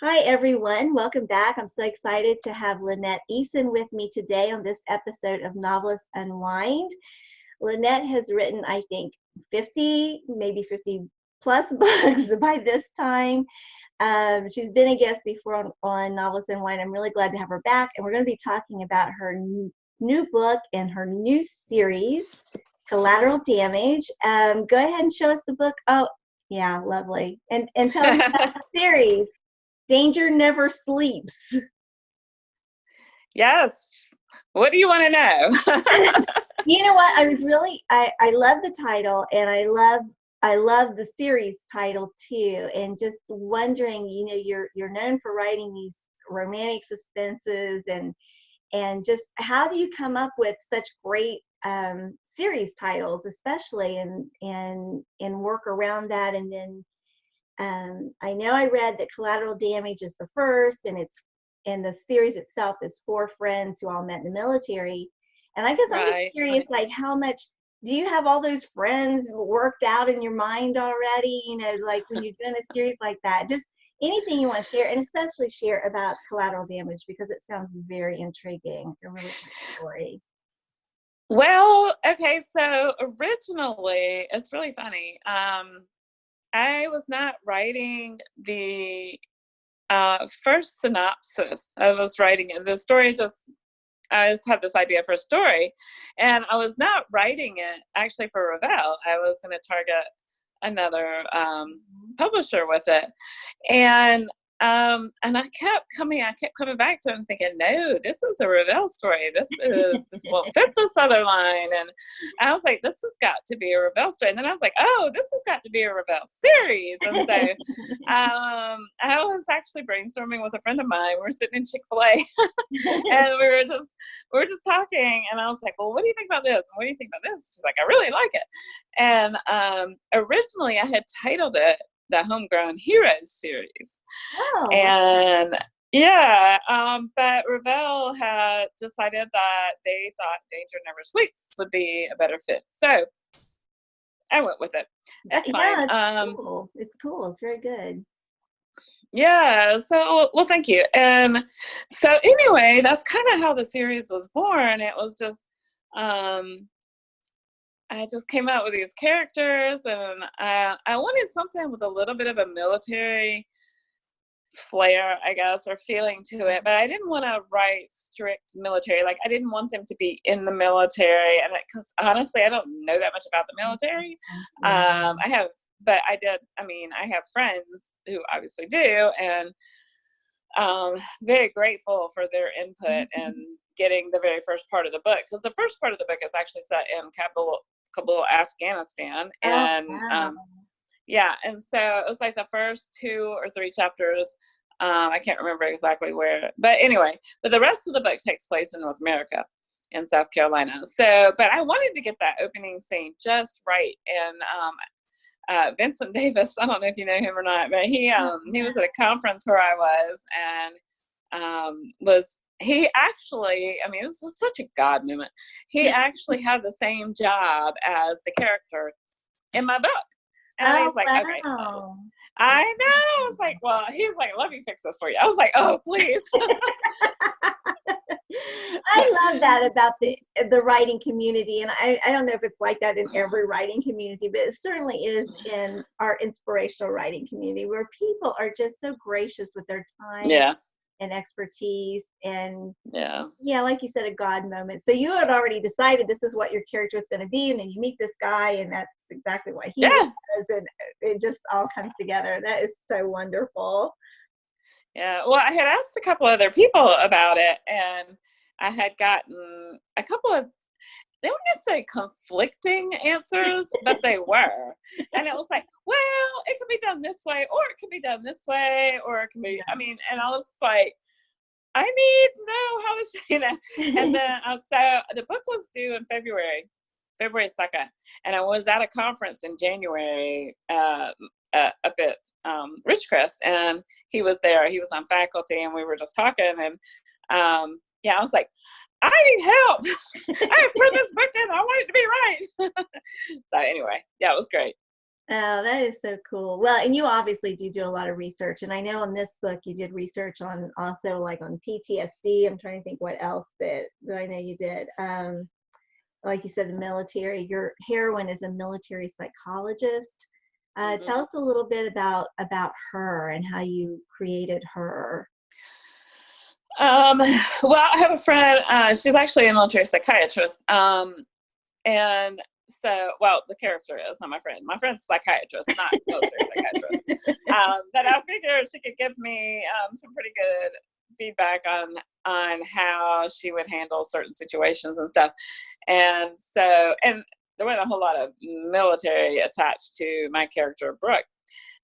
Hi, everyone. Welcome back. I'm so excited to have Lynette Eason with me today on this episode of Novelists Unwind. Lynette has written, I think, 50, maybe 50 plus books by this time. She's been a guest before on Novelists Unwind. I'm really glad to have her back. And we're going to be talking about her new book and her new series, Collateral Damage. Go ahead and show us the book. Oh, yeah, lovely. And tell us about the series. Danger Never Sleeps. Yes. What do you want to know? You know what? I love the title, and I love the series title too. And just wondering, you're known for writing these romantic suspenses, and just how do you come up with such great series titles, especially and work around that. And then I know I read that Collateral Damage is the first, and the series itself is 4 friends who all met in the military. And I guess I'm just curious, like, how much do you have all those friends worked out in your mind already? Like when you're doing a series like that, just anything you want to share, and especially share about Collateral Damage, because it sounds very intriguing. A really great story. Well, okay, so originally, it's really funny. I was not writing the first synopsis. I was writing it. The story I just had this idea for a story, and I was not writing it actually for Revell. I was going to target another publisher with it, and I kept coming back to it and thinking, no, this is a Revell story. This won't fit this other line. And I was like, this has got to be a Revell story. And then I was like, oh, this has got to be a Revell series. And so I was actually brainstorming with a friend of mine. We were sitting in Chick-fil-A and we were just talking, and I was like, well, what do you think about this? And what do you think about this? She's like, I really like it. And originally I had titled it the Homegrown Heroes series. Oh. And yeah, but Revell had decided that they thought Danger Never Sleeps would be a better fit. So I went with it. That's fine. It's cool. It's cool. It's very good. Yeah, so, well, thank you. And so anyway, that's kind of how the series was born. It was just, I just came out with these characters, and I wanted something with a little bit of a military flair, I guess, or feeling to it, but I didn't want to write strict military. Like, I didn't want them to be in the military, and because honestly, I don't know that much about the military. I have friends who obviously do, and very grateful for their input and getting the very first part of the book, because the first part of the book is actually set in Kabul, Afghanistan, and yeah, and so it was like the first 2 or 3 chapters. I can't remember exactly where, but anyway, but the rest of the book takes place in North America, in South Carolina. So, but I wanted to get that opening scene just right. And Vincent Davis, I don't know if you know him or not, but he was at a conference where I was, and he actually, I mean, this was such a God moment. He actually had the same job as the character in my book. And he's like, wow. Okay, I know. I was like, well, he's like, let me fix this for you. I was like, oh, please. I love that about the writing community. And I don't know if it's like that in every writing community, but it certainly is in our inspirational writing community, where people are just so gracious with their time. And expertise, and like you said, a God moment. So you had already decided this is what your character is going to be, and then you meet this guy, and that's exactly what he does, and it just all comes together. That is so wonderful. Yeah, well, I had asked a couple other people about it, and I had gotten a couple of, they weren't necessarily conflicting answers, but they were. And it was like, well, it could be done this way, or it could be done this way, or it can be, I mean, and I was like, I need to know how this, And then, so the book was due in February 2nd. And I was at a conference in January up at Ridgecrest, and he was there. He was on faculty, and we were just talking, and I was like, I need help. I have turned this book in. I want it to be right. So anyway, yeah, it was great. Oh, that is so cool. Well, and you obviously do a lot of research, and I know in this book you did research on also like on PTSD. I'm trying to think what else that I know you did. Like you said, the military. Your heroine is a military psychologist. Tell us a little bit about her and how you created her. Well, I have a friend. She's actually a military psychiatrist, and so, well, the character is not my friend. My friend's a psychiatrist, not military psychiatrist. But I figured she could give me some pretty good feedback on how she would handle certain situations and stuff. And so, and there wasn't a whole lot of military attached to my character, Brooke.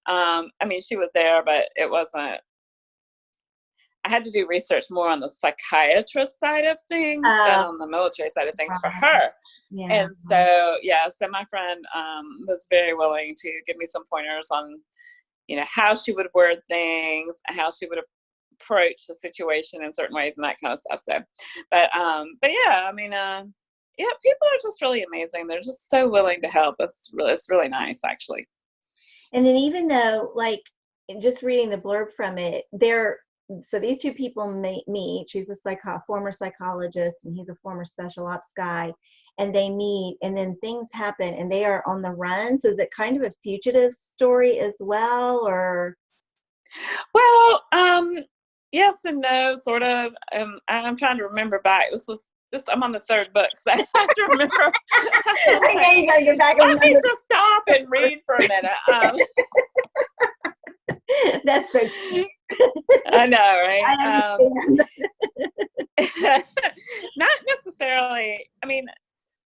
I mean, she was there, but it wasn't. I had to do research more on the psychiatrist side of things than on the military side of things for her. Yeah. And so, yeah, so my friend was very willing to give me some pointers on, how she would word things, how she would approach the situation in certain ways and that kind of stuff. So, but yeah, I mean, yeah, people are just really amazing. They're just so willing to help. It's really nice, actually. And then even though, like, just reading the blurb from it, so these two people meet. She's a former psychologist, and he's a former special ops guy, and they meet, and then things happen, and they are on the run. So is it kind of a fugitive story as well, or? Well, yes and no, sort of. I'm trying to remember back. I'm on the third book, so I have to remember. I know you gotta get back. Let me just stop and read for a minute. That's so cute. I know, right? I understand. Not necessarily. I mean,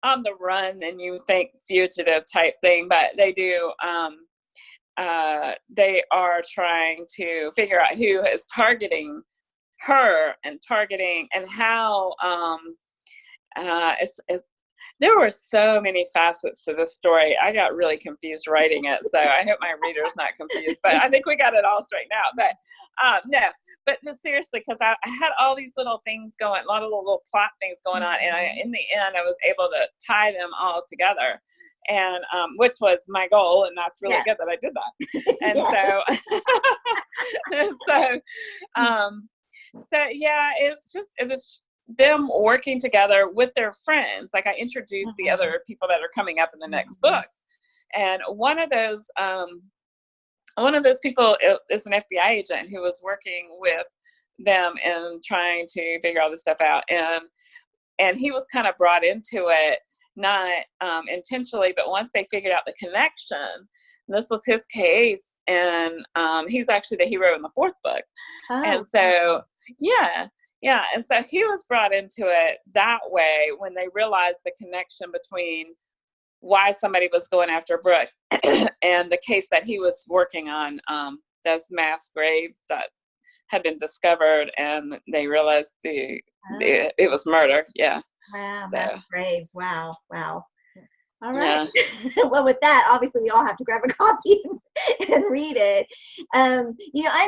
on the run, and you think fugitive type thing, but they do. They are trying to figure out who is targeting her and how. There were so many facets to this story. I got really confused writing it, so I hope my reader's not confused. But I think we got it all straightened out. But no, but seriously, because I had all these little things going, a lot of little plot things going on, and in the end, I was able to tie them all together, and which was my goal, and that's really good that I did that. And so yeah, it was them working together with their friends. Like, I introduced the other people that are coming up in the next books, and one of those people is an FBI agent who was working with them and trying to figure all this stuff out, and he was kind of brought into it, not intentionally, but once they figured out the connection. This was his case, and he's actually the hero in the fourth book. And so yeah, and so he was brought into it that way when they realized the connection between why somebody was going after Brooke and the case that he was working on, those mass graves that had been discovered, and they realized it was murder. Yeah. Wow, mass graves. Wow. All right. Yeah. Well, with that, obviously, we all have to grab a copy and read it. I'm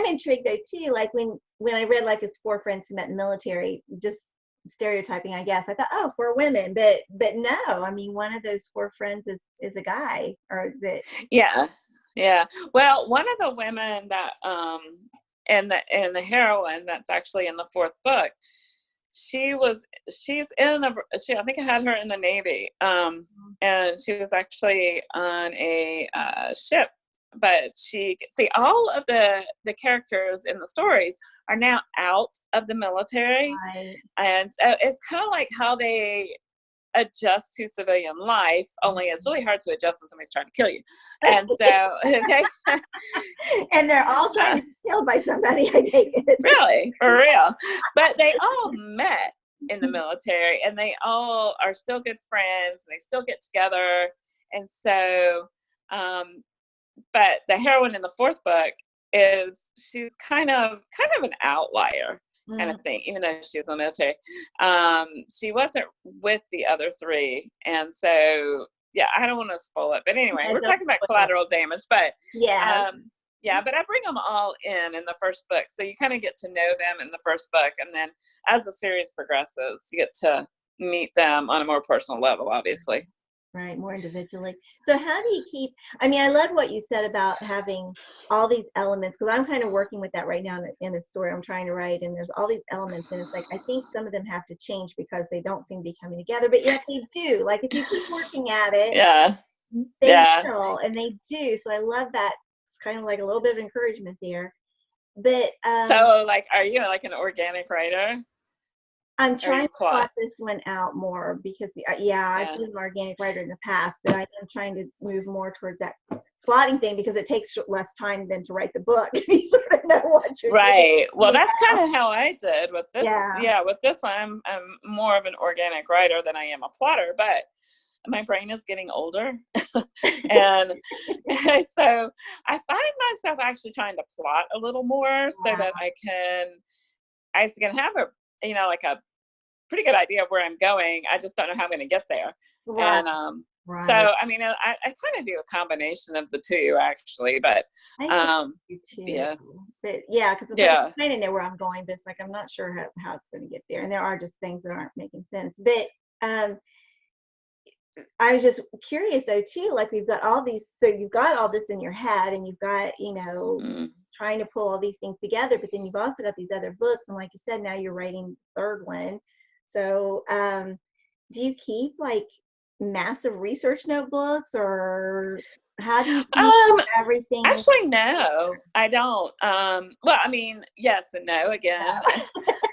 intrigued though too. Like when I read like his four friends who met in the military, just stereotyping, I guess. I thought, 4 women, but no. I mean, one of those 4 friends is a guy, or is it? Yeah. Well, one of the women that and the heroine that's actually in the fourth book, she's in I think I had her in the Navy, and she was actually on a ship, but all of the characters in the stories are now out of the military, right. And so it's kind of like how they adjust to civilian life, only it's really hard to adjust when somebody's trying to kill you. And so and they're all trying to be killed by somebody, I take it. Really, for real. But they all met in the military, and they all are still good friends, and they still get together. And so but the heroine in the fourth book she's kind of an outlier kind of thing, even though she was in the military. She wasn't with the other 3, and so yeah, I don't want to spoil it, but anyway, we're talking about collateral damage, but but I bring them all in the first book, so you kind of get to know them in the first book, and then as the series progresses, you get to meet them on a more personal level, obviously. Right, more individually. So how do you keep, I mean, I love what you said about having all these elements, because I'm kind of working with that right now in the story I'm trying to write, and there's all these elements, and it's like, I think some of them have to change because they don't seem to be coming together, but yet they do. Like, if you keep working at it, Yeah. they Yeah. will, and they do. So I love that. It's kind of like a little bit of encouragement there. But So, like, are you like an organic writer? I'm Or trying you to plot? plot this one out more because, yeah, I've Yeah. been an organic writer in the past, but I am trying to move more towards that plotting thing because it takes less time than to write the book. You sort of know what you're doing. Right. Well, You that's know? kind of how I did with this. Yeah. Yeah, with this, I'm more of an organic writer than I am a plotter, but my brain is getting older. And so I find myself actually trying to plot a little more so Yeah. that I can have a, like a pretty good idea of where I'm going. I just don't know how I'm going to get there. Right. And so, Right. I mean, I kind of do a combination of the two actually, but I think you too. yeah, But yeah, because it's like yeah. I kind of know where I'm going, but it's like I'm not sure how it's going to get there. And there are just things that aren't making sense. But I was just curious though too, like we've got all these, so you've got all this in your head and you've got, Mm. trying to pull all these things together, but then you've also got these other books. And like you said, now you're writing the third one. So do you keep like massive research notebooks, or how do you keep Um, everything? Actually, no, I don't. Well, I mean, yes and no again.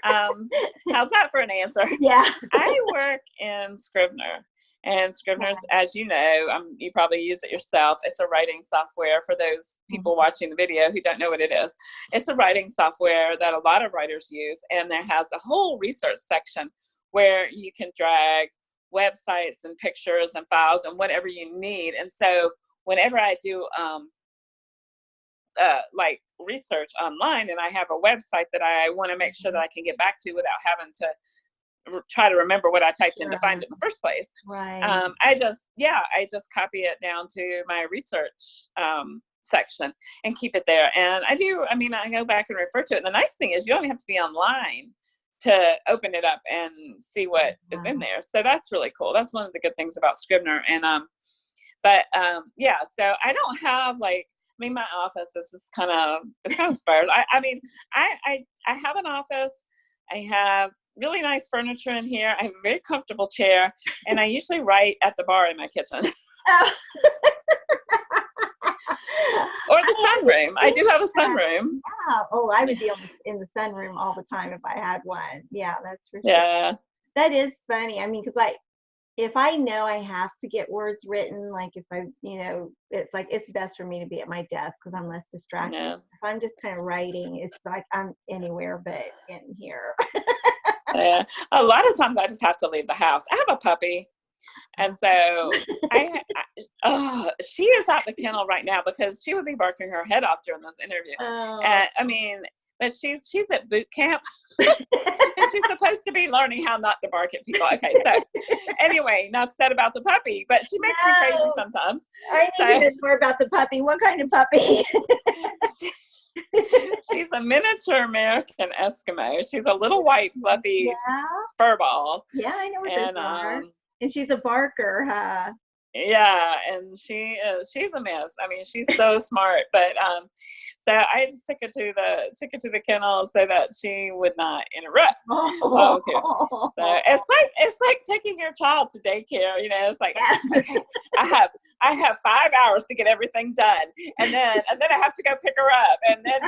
How's that for an answer? Yeah. I work in Scrivener, and Scrivener's, as you know, you probably use it yourself. It's a writing software for those people watching the video who don't know what it is. It's a writing software that a lot of writers use, and there has a whole research section where you can drag websites and pictures and files and whatever you need. And so whenever I do like research online and I have a website that I want to make sure that I can get back to without having to try to remember what I typed in to find it in the first place. Right. I just copy it down to my research section and keep it there. And I go back and refer to it. And the nice thing is you don't have to be online to open it up and see what is in there. So that's really cool. That's one of the good things about Scrivener. And so I don't have my office is it's kind of sparse. I have an office. I have really nice furniture in here. I have a very comfortable chair, and I usually write at the bar in my kitchen Oh. or the sunroom. I do have a sunroom. Yeah. Oh, I would be in the sunroom all the time if I had one. Yeah, that's for sure. Yeah. That is funny. I mean, because if I know I have to get words written, like if it's like it's best for me to be at my desk because I'm less distracted. Yeah. If I'm just kind of writing, it's like I'm anywhere but in here. Yeah. A lot of times I just have to leave the house. I have a puppy. And so she is out the kennel right now because she would be barking her head off during this interview. Oh. But she's at boot camp and she's supposed to be learning how not to bark at people. Okay, so anyway, enough said about the puppy, but she makes me crazy sometimes. I need to know more about the puppy. What kind of puppy? She's a miniature American Eskimo. She's a little white fluffy fur ball. Yeah, I know what those are. And she's a barker, huh? Yeah, and she's a mess. I mean, she's so smart, but so I just took her to the kennel so that she would not interrupt while I was here. So it's like taking your child to daycare. It's like okay, I have 5 hours to get everything done, and then I have to go pick her up, and then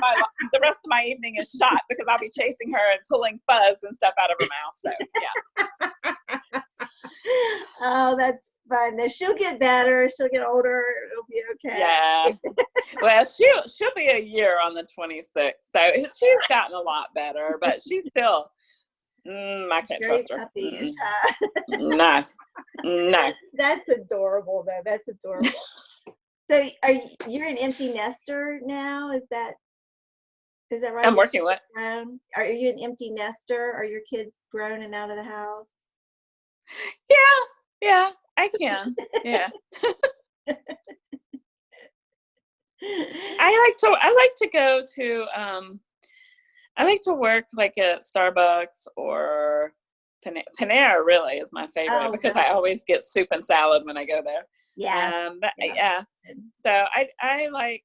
the rest of my evening is shot because I'll be chasing her and pulling fuzz and stuff out of her mouth. So yeah. Oh, that's fun. Now she'll get better. She'll get older. It'll be okay. Yeah. Well, she'll be a year on the 26th, so she's gotten a lot better, but she's still. I can't trust her. No. That's adorable, though. That's adorable. So, you're an empty nester now? Is that right? I'm working with. Are you an empty nester? Are your kids grown and out of the house? Yeah, I can. Yeah. I like to go to I like to work like at Starbucks or Panera really is my favorite, Oh, because really? I always get soup and salad when I go there. Yes. But Yeah. yeah, so I like,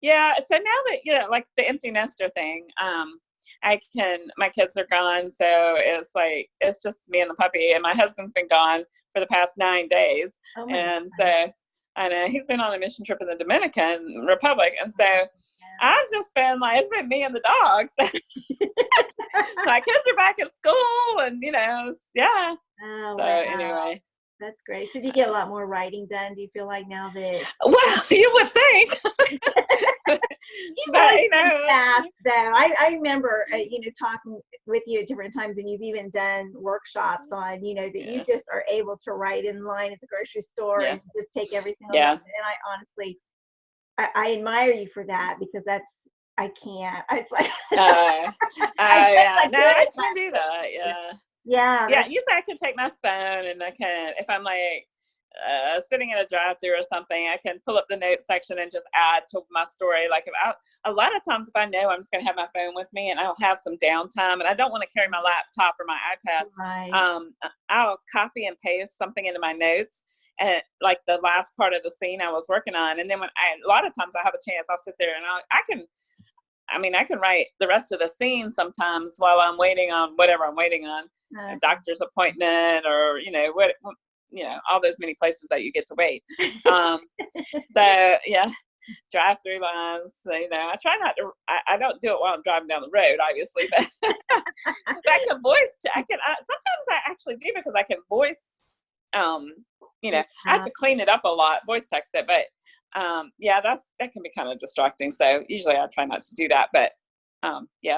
yeah. So now that, like the empty nester thing, my kids are gone, so it's just me and the puppy, and my husband's been gone for the past 9 days, Oh my and God. so. I know he's been on a mission trip in the Dominican Republic, and so Yeah. I've just been like, it's been me and the dogs. My kids are back at school, and yeah. Oh, So wow. anyway, That's great. So do you get a lot more writing done? Do you feel like now that well, you would think, you've but always been fast, though? I remember, talking with you at different times, and you've even done workshops on, that you yeah, just are able to write in line at the grocery store yeah, and just take every single yeah. moment. And I honestly, I admire you for that, because I can't. It's like, I guess Yeah. I No, I could, can do that. but Yeah. yeah, Yeah, usually I can take my phone, and I can, if I'm like sitting in a drive-through or something, I can pull up the notes section and just add to my story. Like, a lot of times, if I know I'm just going to have my phone with me and I'll have some downtime and I don't want to carry my laptop or my iPad, right. I'll copy and paste something into my notes, and like the last part of the scene I was working on, and then a lot of times I have a chance, I'll sit there and I can write the rest of the scene sometimes while I'm waiting on whatever I'm waiting on, a doctor's appointment, or all those many places that you get to wait. So yeah, drive through lines. So, I try not to. I don't do it while I'm driving down the road, obviously, but I can voice. Sometimes I actually do, because I can voice. I have to clean it up a lot, voice text it, but yeah, that can be kind of distracting. So usually I try not to do that, but yeah,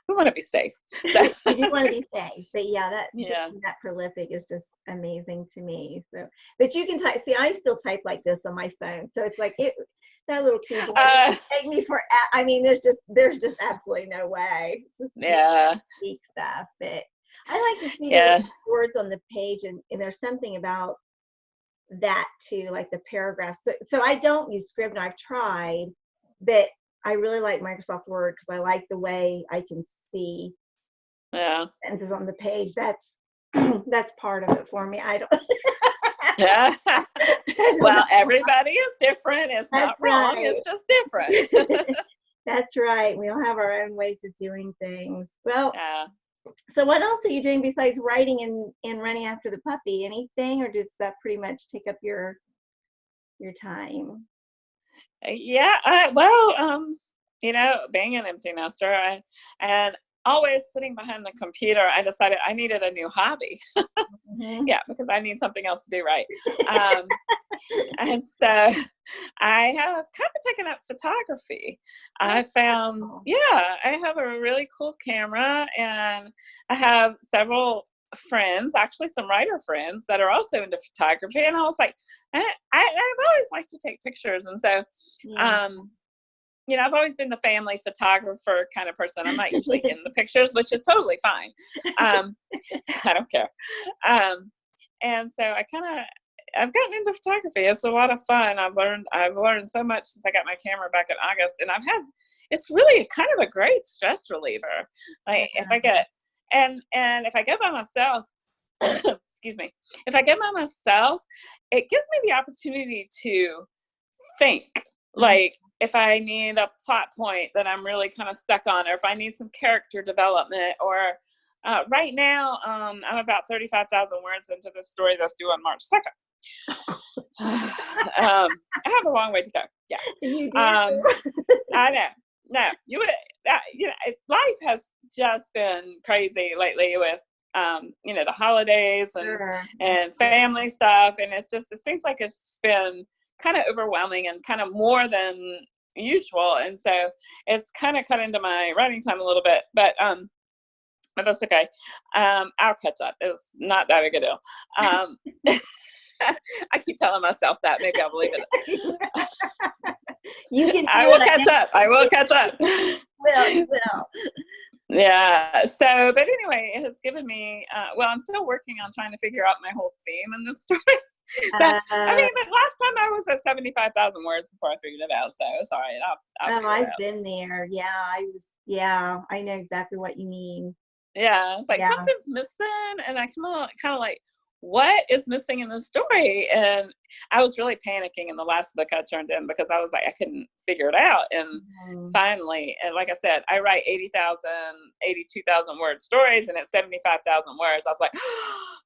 we want to be safe. So, You do want to be safe, but yeah, yeah. that prolific is just amazing to me. So, but you can type. See, I still type like this on my phone, so it's like that little keyboard take me for. I mean, there's just absolutely no way. It's just Yeah. speak stuff, but I like to see Yeah. the words on the page, and there's something about that too, like the paragraphs. So I don't use Scrivener. I've tried, but I really like Microsoft Word, because I like the way I can see Yeah. sentences on the page. That's that's part of it for me. I don't. Yeah. I don't Well, know. everybody is different. It's That's not wrong. right. It's just different. That's right. We all have our own ways of doing things. Well, Yeah. so what else are you doing besides writing and running after the puppy? Anything, or does that pretty much take up your time? Yeah. Well, being an empty nester, and always sitting behind the computer, I decided I needed a new hobby. Mhm. Yeah, because I need something else to do, right? And so I have kind of taken up photography. I found, Oh, yeah, I have a really cool camera, and I have several friends, actually some writer friends, that are also into photography. And I was like, I've always liked to take pictures. And so, yeah. I've always been the family photographer kind of person. I'm not usually in the pictures, which is totally fine. Um, I don't care. And so I've gotten into photography. It's a lot of fun. I've learned so much since I got my camera back in August, and it's really kind of a great stress reliever. Like, if I get, and if I go by myself, excuse me, if I go by myself, it gives me the opportunity to think. Like, if I need a plot point that I'm really kind of stuck on, or if I need some character development, or right now, I'm about 35,000 words into the story that's due on March 2nd. I have a long way to go. Yeah. You do? I know. No, life has just been crazy lately with, the holidays Sure. and family stuff. And it seems like it's been kind of overwhelming and kind of more than usual. And so it's kind of cut into my writing time a little bit, but that's okay. I'll catch up. It's not that big a deal. I keep telling myself that. Maybe I'll believe it. You can do I will it. catch up. I will catch up. You will. Yeah. So, but anyway, it has given me, I'm still working on trying to figure out my whole theme in this story. But last time I was at 75,000 words before I figured it out. So it's all right. I'll figure it I've out. been there. Yeah, I know exactly what you mean. Yeah, it's like Yeah. something's missing, and I kind of like, what is missing in the story? And I was really panicking in the last book I turned in because I was like, I couldn't figure it out. And Mhm. finally, and like I said, I write 82,000 word stories, and it's 75,000 words. I was like,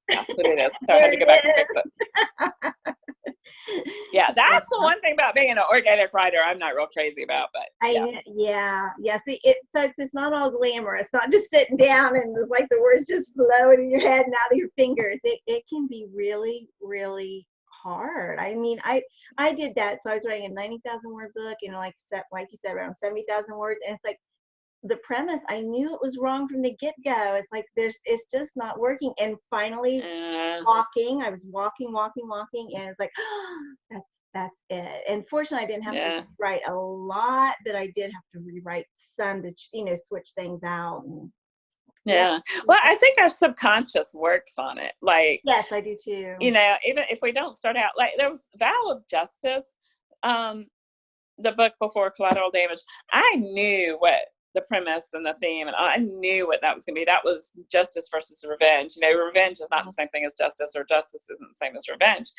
that's what it is. So I There had to go back and it fix it. Yeah, is. that's the one thing about being an organic writer I'm not real crazy about, but yeah. Yeah. See, folks, it's not all glamorous. Not just sitting down and it's like the words just flowing in your head and out of your fingers. It can be really, really hard. I mean, I did that. So I was writing a 90,000 word book, like you said, around 70,000 words, and it's like the premise, I knew it was wrong from the get-go. It's like it's just not working. And finally, I was walking, and it's like, that's it. And fortunately, I didn't have to write a lot, but I did have to rewrite some to switch things out. And, Well, I think our subconscious works on it. Like, yes, I do too. Even if we don't start out, like there was Vow of Justice, the book before Collateral Damage. I knew what the premise and the theme, and I knew what that was going to be. That was justice versus revenge. Revenge is not the same thing as justice, or justice isn't the same as revenge.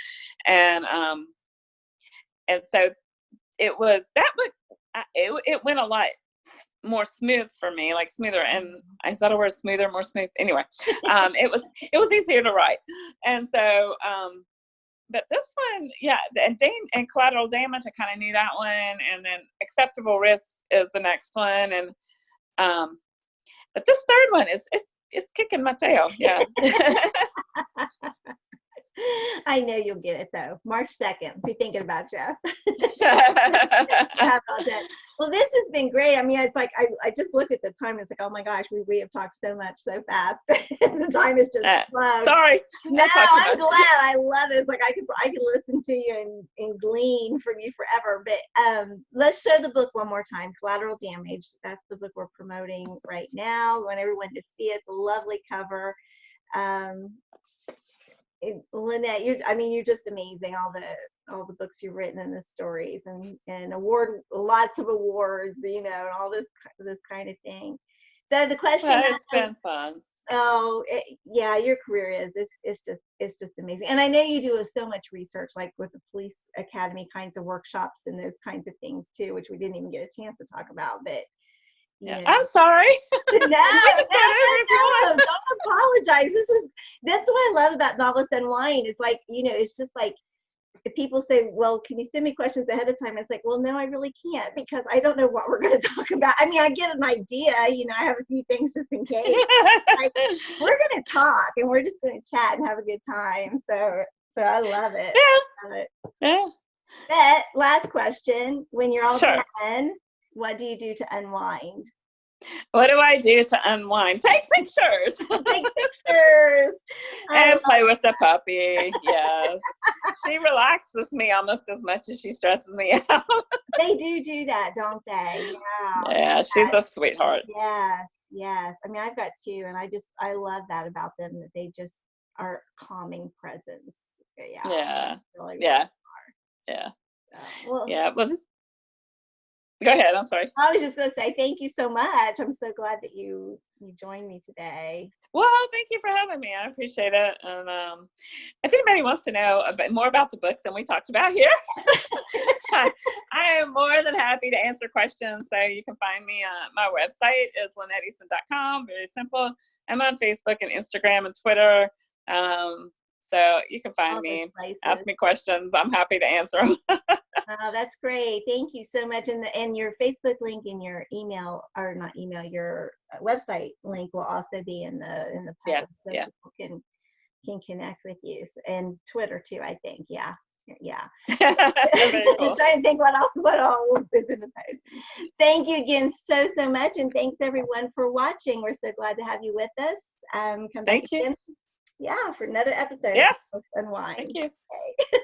And so it was that book. It went a lot more smooth for me, like smoother. And I thought it was smoother, more smooth. Anyway, it was easier to write. And so, but this one, and Collateral Damage, I kind of knew that one, and then Acceptable Risk is the next one, and but this third one is it's kicking my tail. Yeah. I know you'll get it though. March 2nd. Be thinking about you. How about that? Well, this has been great. I mean, it's like I just looked at the time. It's like, oh my gosh, we have talked so much so fast. The time is just flown. Sorry. No, I'm glad. I love it. It's like I could listen to you and glean from you forever. But let's show the book one more time. Collateral Damage. That's the book we're promoting right now. We want everyone to see it. It's a lovely cover. Lynette, you're just amazing. All the books you've written and the stories and lots of awards, and all this kind of thing. So the question, it's been fun. Oh, your career it's just amazing. And I know you do so much research, like with the police academy kinds of workshops and those kinds of things too, which we didn't even get a chance to talk about. But I'm sorry. No, don't apologize. That's what I love about Novelists Unwind. It's like, it's just like, if people say, well, can you send me questions ahead of time? It's like, well, no, I really can't, because I don't know what we're going to talk about. I mean, I get an idea, I have a few things just in case. Like, we're going to talk and we're just going to chat and have a good time. So I love it. Yeah. Love it. Yeah. But last question, when you're all done, what do you do to unwind? What do I do to unwind? Take pictures. Take pictures. And play with the puppy. Yes. She relaxes me almost as much as she stresses me out. They do that, don't they? Yeah. Yeah, she's a sweetheart. Yes. I mean, I've got two, and I love that about them, that they just are calming presence. Yeah. Really, really Yeah. Well, go ahead. I'm sorry. I was just going to say thank you so much. I'm so glad that you joined me today. Well, thank you for having me. I appreciate it. And if anybody wants to know a bit more about the book than we talked about here, I am more than happy to answer questions. So you can find me on my website is LynetteEason.com. Very simple. I'm on Facebook and Instagram and Twitter. So you can find me, ask me questions. I'm happy to answer them. Oh, that's great. Thank you so much. And your Facebook link and your email, or not email, your website link will also be in the post, so people can connect with you, and Twitter too, I think. Yeah. Very cool. I'm trying to think what all is in the post. Thank you again so much, and thanks everyone for watching. We're so glad to have you with us. Come back again. Yeah, for another episode. Yes. Of Unwind. Thank you. Okay.